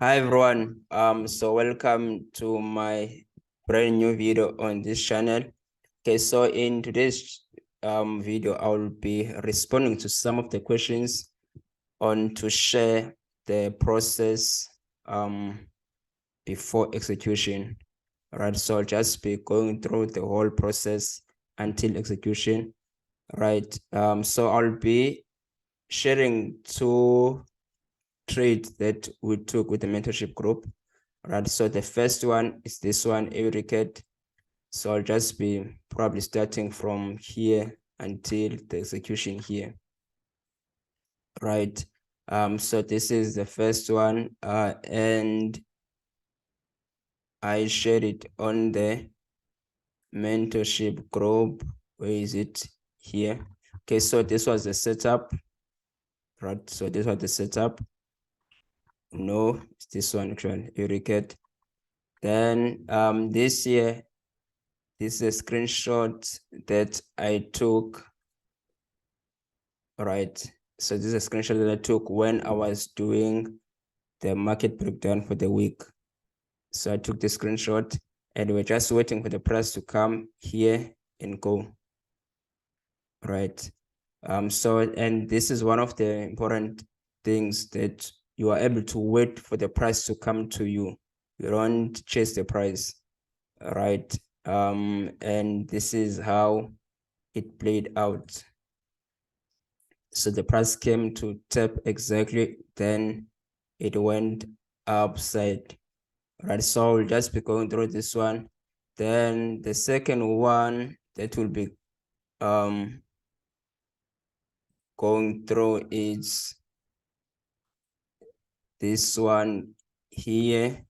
Hi everyone. So welcome to my brand new video on this channel. Okay, so in today's video, I will be responding to some of the questions on to share the process before execution. All right, so I'll just be going through the whole process until execution. Right. So I'll be sharing two trades that we took with the mentorship group. Right, so the first one is this one, every cat. So I'll just be probably starting from here until the execution here. Right. So this is the first one, and I shared it on the mentorship group. Where is it? Here. Okay, so this was the setup. Right, so this was the setup. No, it's this one actually, every cat. Then this year, this is a screenshot that I took. All right. So this is a screenshot that I took when I was doing the market breakdown for the week. So I took the screenshot and we're just waiting for the price to come here and go. All right. And this is one of the important things, that you are able to wait for the price to come to you. You don't chase the price. All right. And this is how it played out. So the price came to tap exactly, then it went upside. Right, so we'll just be going through this one. Then the second one that will be going through is this one here.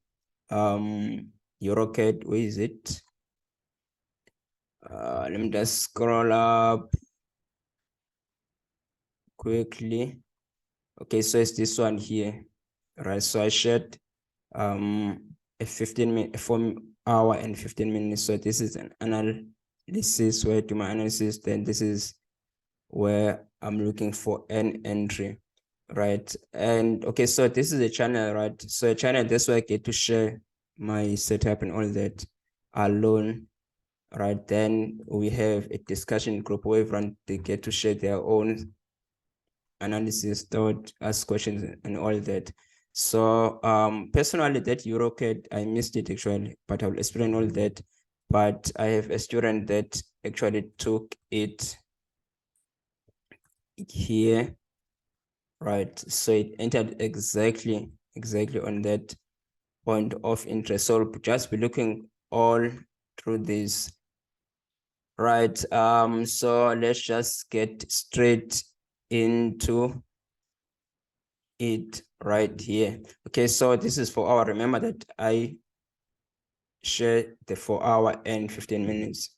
Eurocat, where is it? Let me just scroll up quickly. Okay, so it's this one here. Right, so I shared a 4 hour and 15 minutes. So this is an analysis where I do my analysis. Then this is where I'm looking for an entry, right? And okay, so this is a channel, right? So a channel, that's where I get to share my setup and all that alone, right? Then we have a discussion group where everyone, they get to share their own analysis, thought, ask questions and all that. So personally, that EuroCAD, I missed it actually, but I'll explain all that. But I have a student that actually took it here, right? So it entered exactly on that point of interest. So I'll just be looking all through this, right? So let's just get straight into it right here. Okay, so this is 4 hour. Remember that I share the 4 hour and 15 minutes,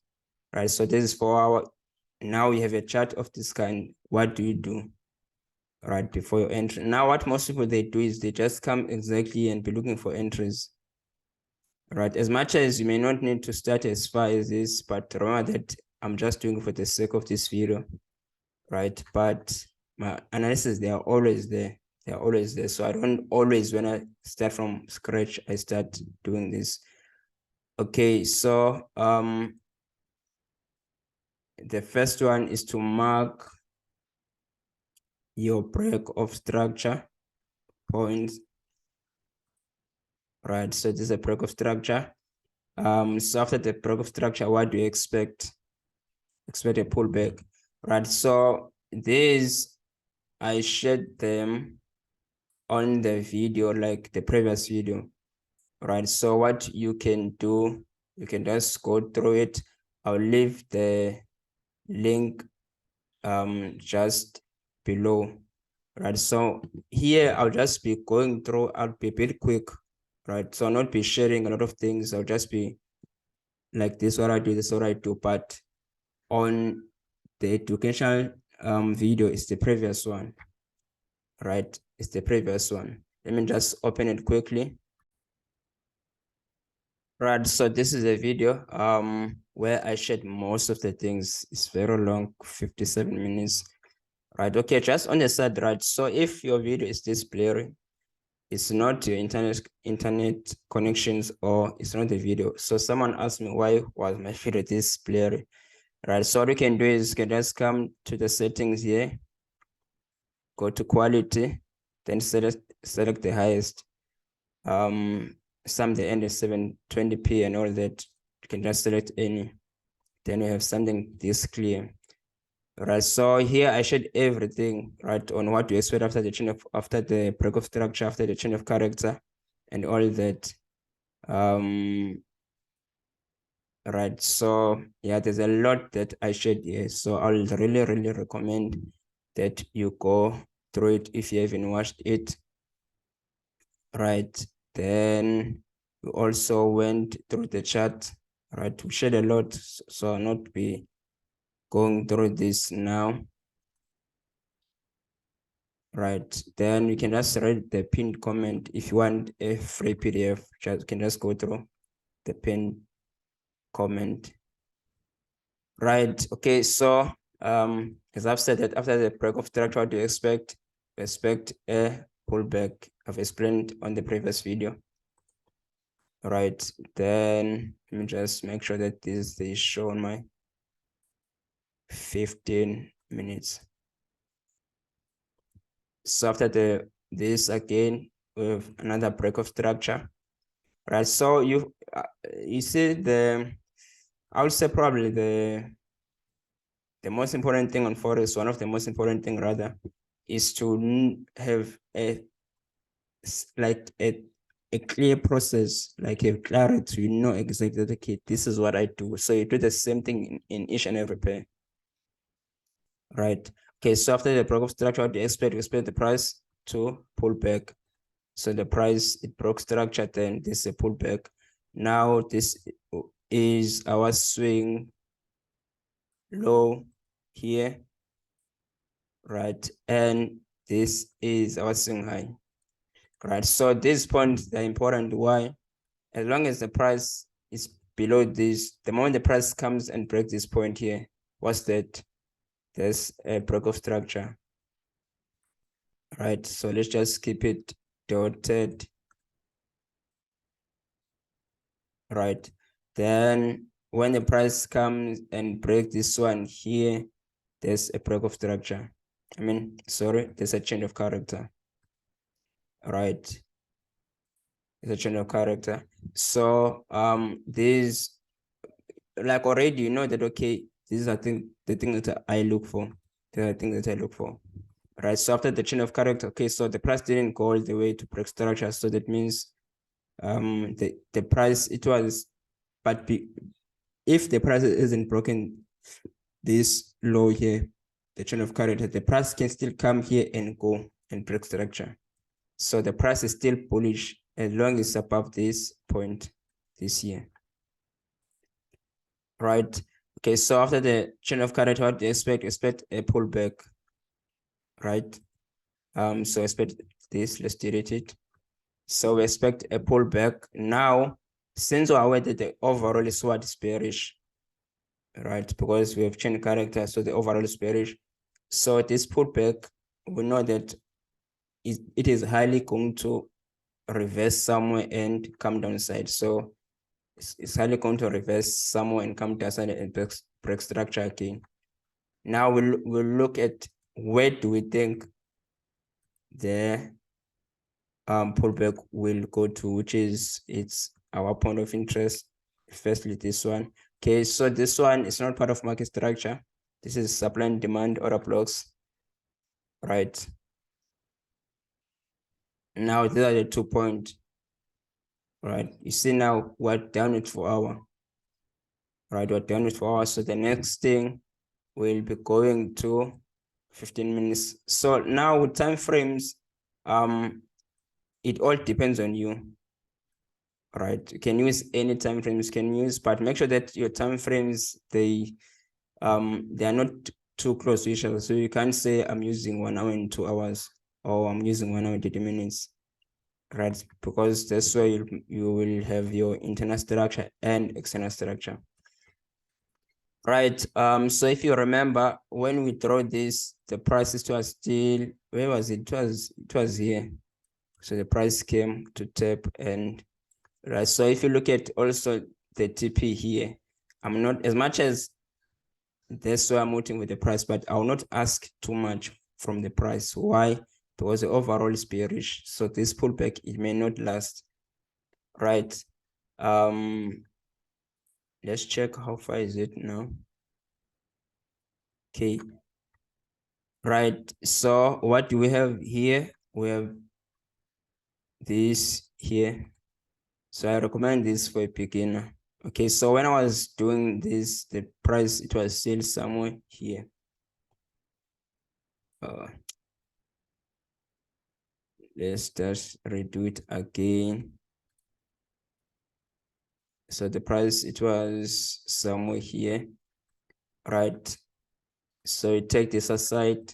right? So this is 4 hour. Now you have a chart of this kind. What do you do right before your entry? Now what most people they do is they just come exactly and be looking for entries, right? As much as you may not need to start as far as this, but remember that I'm just doing for the sake of this video, right? But my analysis, they are always there. They're always there. So I don't always, when I start from scratch, I start doing this. Okay, so the first one is to mark your break of structure points, right? So this is a break of structure. So after the break of structure, what do you expect? Expect a pullback, right? So these, I shared them on the video, like the previous video, right? So what you can do, you can just go through it. I'll leave the link just below, right? So here I'll just be going through, I'll be a bit quick, right? So I'll not be sharing a lot of things. I'll just be like, this what I do, this what I do. But on the educational video, is the previous one, right? It's the previous one. Let me just open it quickly. Right, so this is a video where I shared most of the things. It's very long, 57 minutes. Right, okay, just on the side, right? So if your video is this blurry, it's not your internet connections, or it's not the video. So someone asked me why was my video this blurry, right? So what you can do is you can just come to the settings here, go to quality, then select the highest. Some the end is 720p and all that. You can just select any. Then you have something this clear. Right, so here I showed everything, right, on what to expect after the after the break of structure, after the change of character, and all that. Right, so yeah, there's a lot that I shared here. So I'll really recommend that you go through it if you haven't watched it. Right, then we also went through the chart. Right, we shared a lot, so I'll not be going through this now. Right, then you can just read the pinned comment. If you want a free PDF, you can just go through the pinned comment. Right, okay, so as I've said, that after the break of structure, what do you expect? Expect a pullback. I've explained on the previous video. Right, then let me just make sure that this is shown my 15 minutes. So after this again, we have another break of structure. Right, so you see I would say probably the most important thing on Forex, one of the most important thing rather, is to have like a clear process, like a clarity. You know exactly that, okay, this is what I do. So you do the same thing in each and every pair. Right. Okay, so after the break of structure, what do you expect? You expect the price to pull back. So the price, it broke structure, then this is a pullback. Now this is our swing low here, right? And this is our swing high, right? So these points are important. Why? As long as the price is below this, the moment the price comes and breaks this point here, what's that? There's a break of structure, right? So let's just keep it dotted, right? Then when the price comes and breaks this one here, there's a break of structure. There's a change of character, right? There's a change of character. So these, like, already you know that, okay, these are the thing that I look for. The thing that I look for. Right. So after the change of character, okay, so the price didn't go all the way to break structure. So that means the price, it was, but if the price isn't broken this low here, the chain of character, the price can still come here and go and break structure. So the price is still bullish as long as it's above this point this year. Right. Okay, so after the chain of character, what do you expect? Expect a pullback. Right. So expect this, let's delete it. So we expect a pullback. Now, since we're aware that the overall is what is bearish, right? Because we have changed character, so the overall is bearish. So this pullback, we know that it is highly going to reverse somewhere and come downside. So it's highly going to reverse somewhere and come downside and break structure again. Now we'll look at where do we think the pullback will go to, which is it's our point of interest. Firstly, this one. Okay, so this one is not part of market structure. This is supply and demand order blocks, right? Now these are the 2 points, right? You see now we're down it for hour, right? We're down it for hour. So the next thing we'll be going to 15 minutes. So now with time frames, it all depends on you, right? You can use any time frames you can use, but make sure that your time frames they are not too close to each other. So you can't say I'm using 1 hour and 2 hours, or I'm using 1 hour and 30 minutes, right? Because that's where you will have your internal structure and external structure, right? So if you remember, when we draw this, the prices was still, where was it? It was here, So the price came to tap, and right. So if you look at also the TP here, I'm not as much as that's why I'm working with the price, but I will not ask too much from the price. Why? Because the overall is bearish. So this pullback, it may not last. Right. Let's check how far is it now. Okay. Right. So what do we have here? We have this here. So I recommend this for a beginner. Okay, so when I was doing this, the price, it was still somewhere here. Let's just redo it again. So the price, it was somewhere here, right? So you take this aside.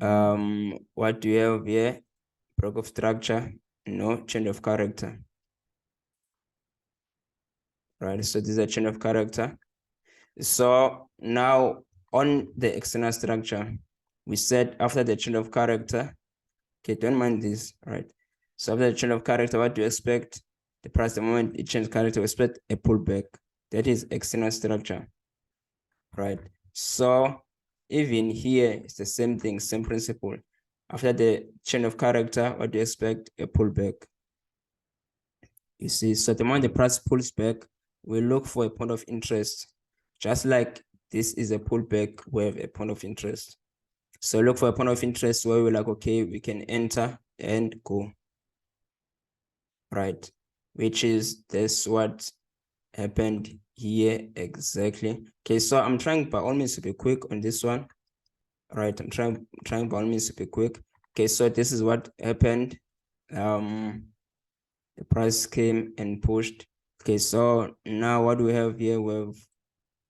What do you have here? Block of structure, no change of character, right? So this is a change of character. So now on the external structure, we said after the change of character, okay, don't mind this, right? So after the change of character, what do you expect? The price, the moment it changes character, we expect a pullback. That is external structure, right? So even here, it's the same thing, same principle. After the change of character, what do you expect? A pullback. You see, so the moment the price pulls back, we look for a point of interest. Just like this is a pullback, we have a point of interest. So look for a point of interest where we're like, okay, we can enter and go. Right, which is this what happened here exactly. Okay, so I'm trying by all means to be quick on this one. Right, I'm trying by all means to be quick. Okay, so this is what happened. The price came and pushed. Okay, so now what we have here, we have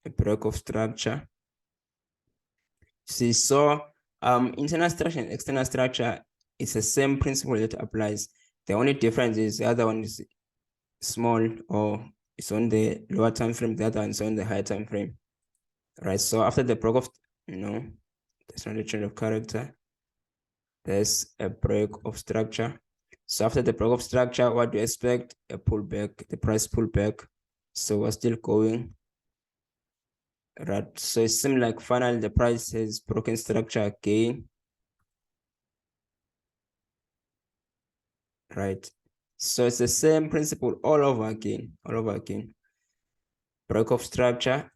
a break of structure. See, so internal structure and external structure, it's the same principle that applies. The only difference is the other one is small, or it's on the lower time frame, the other one is on the higher time frame. Right. So after the break of, there's not a change of character. There's a break of structure. So after the break of structure, what do you expect? A pullback, the price pullback. So we're still going. Right. So it seems like finally the price has broken structure again. Right. So it's the same principle all over again, Break of structure.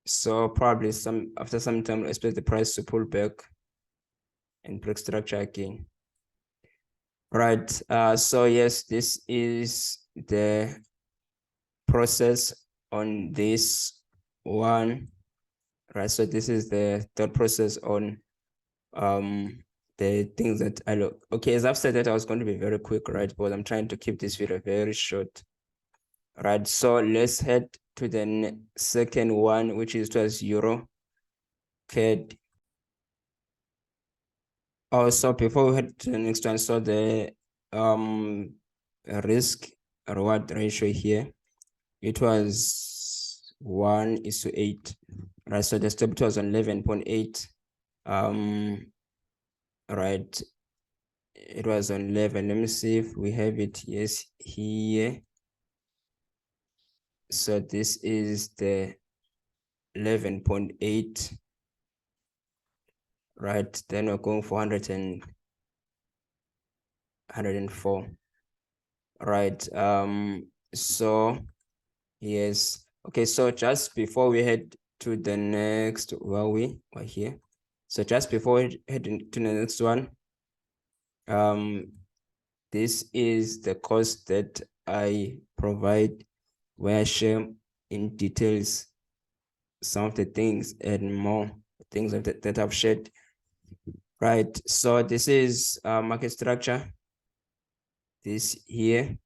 So probably after some time, expect the price to pull back and break structure again. Right. So yes, this is the process on this one. Right. So this is the third process on the things that I look. Okay, as I've said that I was going to be very quick, right? But I'm trying to keep this video very short. Right. So let's head to the second one, which is towards Euro CAD. Also, before we head to the next one, so the risk reward ratio here, it was 1:8, right? So the stop was on 11.8. Right, it was on 11. Let me see if we have it. Yes, here. So this is the 11.8. Right, then we're going for 104. Right, so yes, okay, so just before we head to the next, well, we are here. So just before we head to the next one, this is the course that I provide, where I share in details some of the things and more things that I've shared. Right, so this is market structure, this here.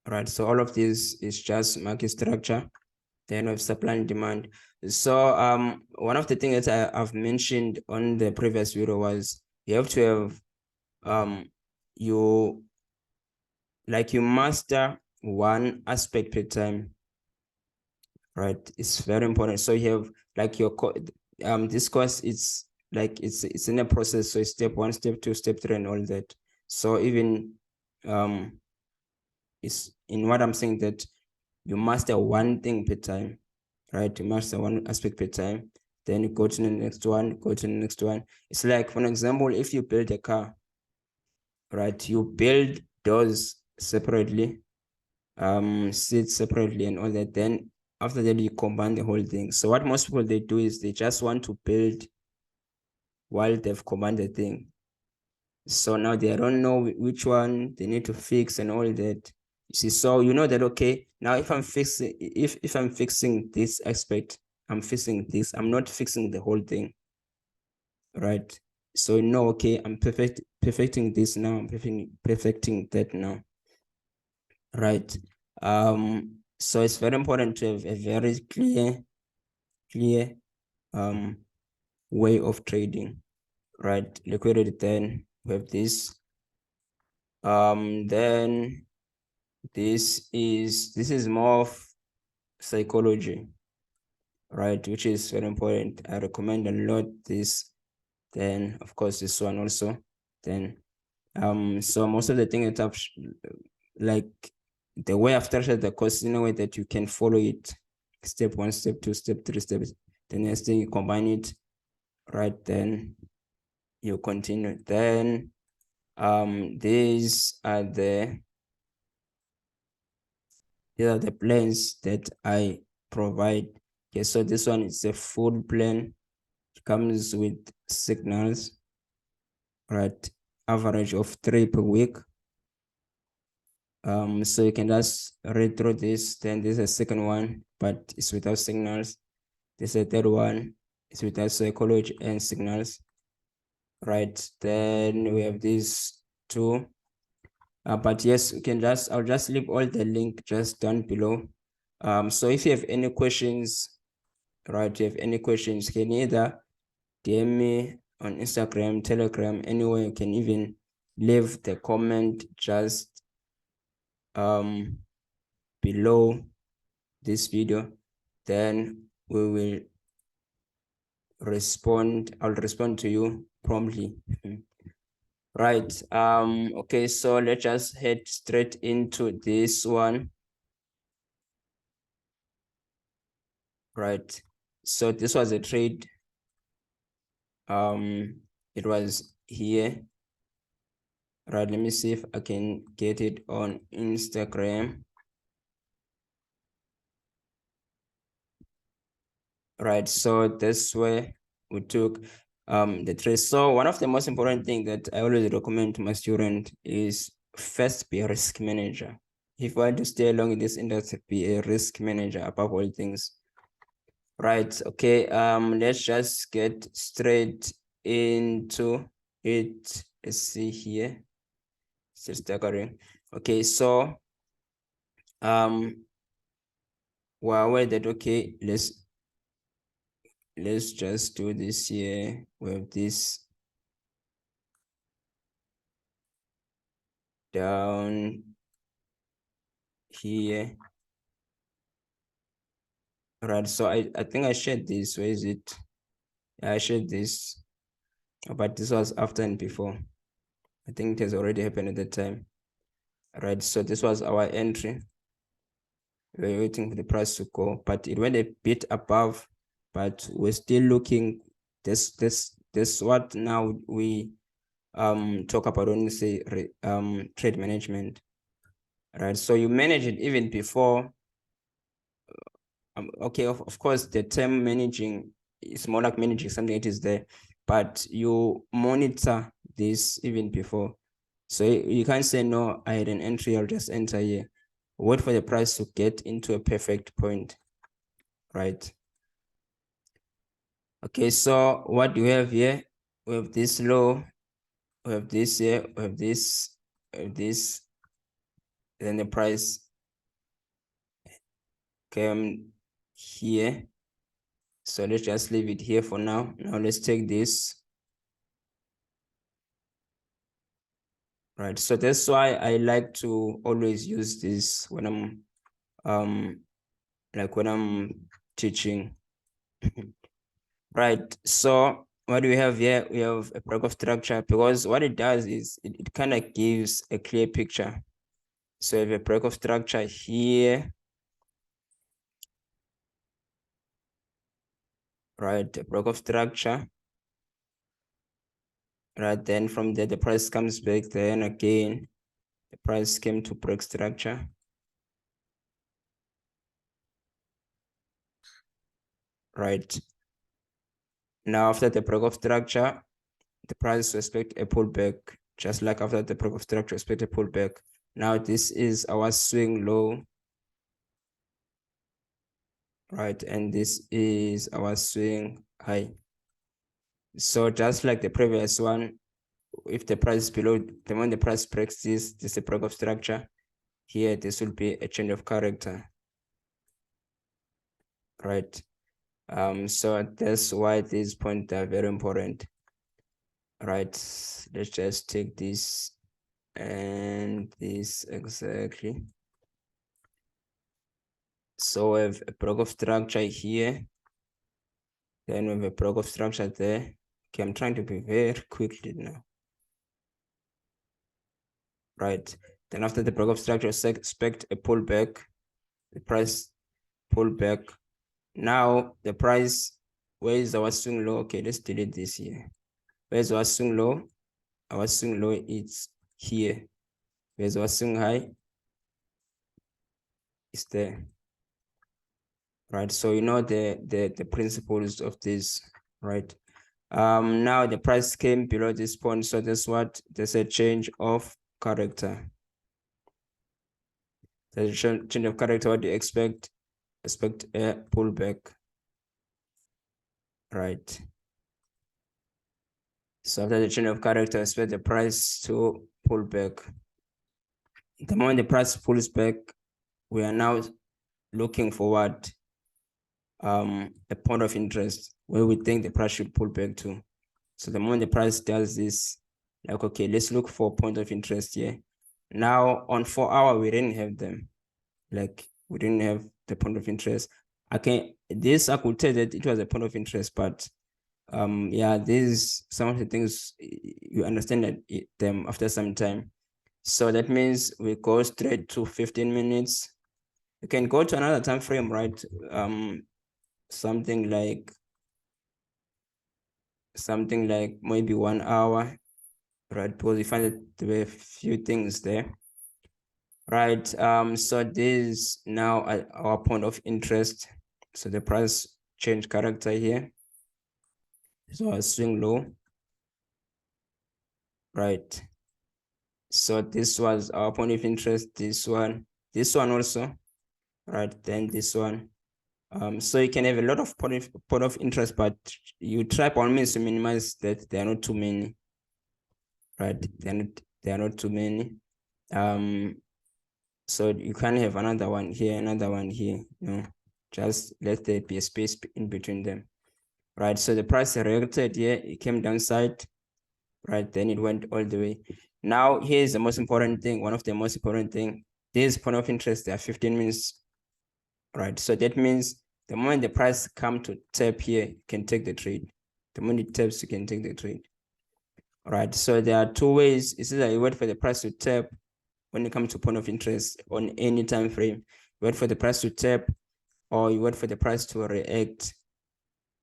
Right, so all of this is just market structure, then of supply and demand. So one of the things that I've mentioned on the previous video was you have to have you master one aspect per time, right? It's very important. So you have like your this course, it's like it's in a process. So it's step 1, step 2, step 3, and all that. So even it's in what I'm saying, that you master one thing per time, right? You master one aspect per time, then you go to the next one, go to the next one. It's like, for example, if you build a car, right? You build doors separately, seats separately, and all that. Then after that, you combine the whole thing. So what most people they do is they just want to build while they've combined the thing. So now they don't know which one they need to fix and all that. You see, so you know that, okay, now if I'm fixing, if I'm fixing this aspect, I'm fixing this, I'm not fixing the whole thing, right? So you know, okay, I'm perfecting this now, I'm perfecting that now, right? So it's very important to have a very clear way of trading, right? Liquidity, then we have this. Then this is more of psychology, right? Which is very important. I recommend a lot this. Then of course this one also. Then so most of the things that like the way I've structured the course in a way that you can follow it, step 1, step 2, step 3, steps. The next thing you combine it, right? Then you continue. Then these are the plans that I provide. Okay, so this one is a full plan. It comes with signals, right? Average of 3 per week. So you can just read through this. Then there's a second one, but it's without signals. There's a third one, it's without psychology and signals, right? Then we have these two. But yes, you can I'll just leave all the link just down below. So if you have any questions, right, you have any questions, you can either DM me on Instagram, Telegram, anywhere. You can even leave the comment just below this video. Then we will respond. I'll respond to you promptly. Right. Okay, so let's just head straight into this one. Right. So this was a trade. It was here. Right, let me see if I can get it on Instagram. Right, so that's where we took the trade. So one of the most important things that I always recommend to my student is first be a risk manager. If you want to stay along in this industry, be a risk manager above all things. Right, okay, let's just get straight into it. Let's see here. Still staggering. Okay, so we're aware that, okay, let's just do this here with this down here. Right, so I think I shared this. Where is it? I shared this, but this was after and before. I think it has already happened at the time. Right, so this was our entry. We're waiting for the price to go, but it went a bit above, but we're still looking. This what now we talk about when we say trade management, right? So you manage it even before. Okay, of course, the term managing is more like managing something that is there, but you monitor this even before. So you can't say, no, I had an entry, I'll just enter here. Wait for the price to get into a perfect point, right? Okay, so what do we have here? We have this low, we have this here, we have this, then the price came here. So let's just leave it here for now. Now let's take this. Right, so that's why I like to always use this when I'm like when I'm teaching. Right, so what do we have here? We have a break of structure, because what it does is it kind of gives a clear picture. So we have a break of structure here, right? A break of structure, right? Then from there, the price comes back. Then again, the price came to break structure, right? Now, after the break of structure, the price will expect a pullback, just like after the break of structure, expect a pullback. Now, this is our swing low, right? And this is our swing high. So just like the previous one, if the price is below, the moment the price breaks this is a break of structure. Here, this will be a change of character, right? So that's why these points are very important, right? Let's just take this and this exactly. So we have a block of structure here, then we have a block of structure there. Okay, I'm trying to be very quickly now, right? Then after the block of structure, expect a pullback, the price pullback. Now the price, where is our swing low? Okay, let's delete this here. Where's our swing low? Our swing low is here. Where's our swing high? It's there, right? So you know the principles of this, right? Now the price came below this point, so that's what there's a change of character. There's a change of character. What do you expect? Expect a pullback, right? So after the change of character, expect the price to pull back. The moment the price pulls back, we are now looking for what? A point of interest where we think the price should pull back to. So the moment the price does this, like, okay, let's look for a point of interest here. Now on 4 hour, we didn't have them. Like, we didn't have the point of interest. I could tell that it was a point of interest, but yeah, these some of the things you understand that them after some time. So that means we go straight to 15 minutes. You can go to another time frame, right? Something like maybe 1 hour, right? Because we find that there were a few things there, right? So this now our point of interest. So the price change character here. So I swing low, right? So this was our point of interest. This one also, right? Then this one. So you can have a lot of point of interest, but you try by all means to minimize that there are not too many, right? There are not too many. So you can have another one here, you know, just let there be a space in between them, right? So the price reacted here, it came downside, right? Then it went all the way. Now here's the most important thing, one of the most important thing. This point of interest, there are 15 minutes, right? So that means the moment the price come to tap here, you can take the trade. The moment it taps, you can take the trade. All right. So there are two ways. It's either you wait for the price to tap when it comes to point of interest on any time frame. You wait for the price to tap, or you wait for the price to react,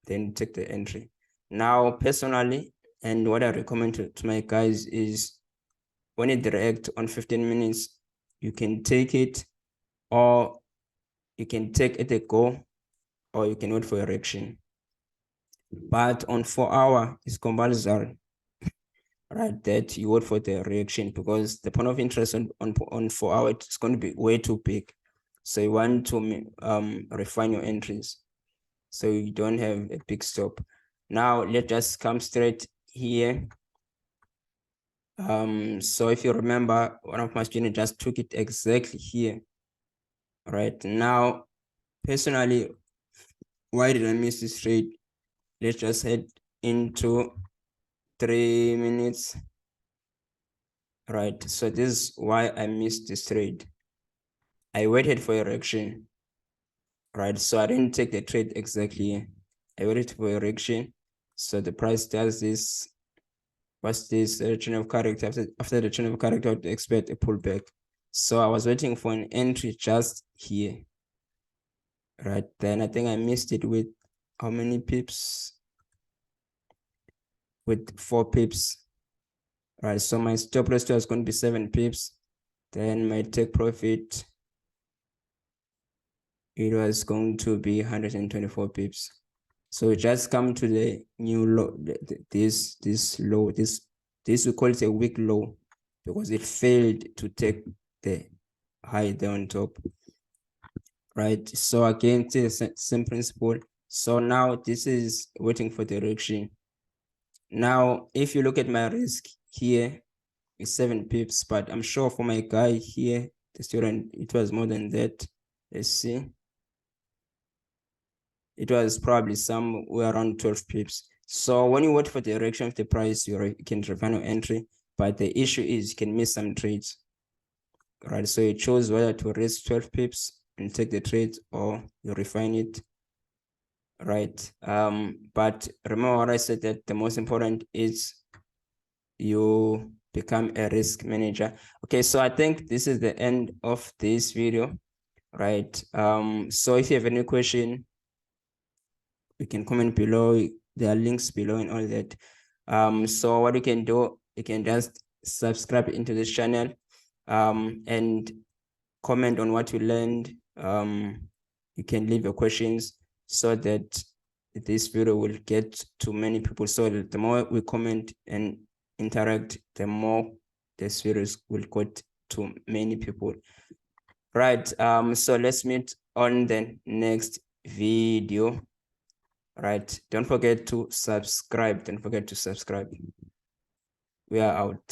then take the entry. Now, personally, and what I recommend to my guys is when it react on 15 minutes, you can take it, or you can take it a go, or you can wait for erection. But on 4 hour, it's compulsory, right? That you wait for the reaction, because the point of interest on 4 hour, it's going to be way too big. So you want to refine your entries, so you don't have a big stop. Now let's just come straight here. So if you remember, one of my students just took it exactly here. Right now, personally, why did I miss this trade? Let's just head into 3 minutes. Right, so this is why I missed this trade. I waited for erection, right? So I didn't take the trade exactly. I waited for erection. So the price does this. What's this return of character? After the return of character, I would expect a pullback. So I was waiting for an entry just here. Right then, I think I missed it with how many pips? With 4 pips. Right, so my stop loss was going to be 7 pips. Then my take profit, it was going to be 124 pips. So just come to the new low, this low, this we call it a weak low, because it failed to take the high there on top. Right, so again, it's the same principle. So now this is waiting for direction. Now, if you look at my risk here, it's 7 pips, but I'm sure for my guy here, the student, it was more than that. Let's see. It was probably somewhere around 12 pips. So when you wait for the direction of the price, you can refine your entry, but the issue is you can miss some trades. Right, so you choose whether to risk 12 pips and take the trade, or you refine it. Right, but remember what I said, that the most important is you become a risk manager. Okay, so I think this is the end of this video. Right, so if you have any question, you can comment below. There are links below and all that. So what you can do, you can just subscribe into this channel, and comment on what you learned. You can leave your questions so that this video will get to many people. So the more we comment and interact, the more this videos will get to many people. Right, so let's meet on the next video. Right, don't forget to subscribe. We are out.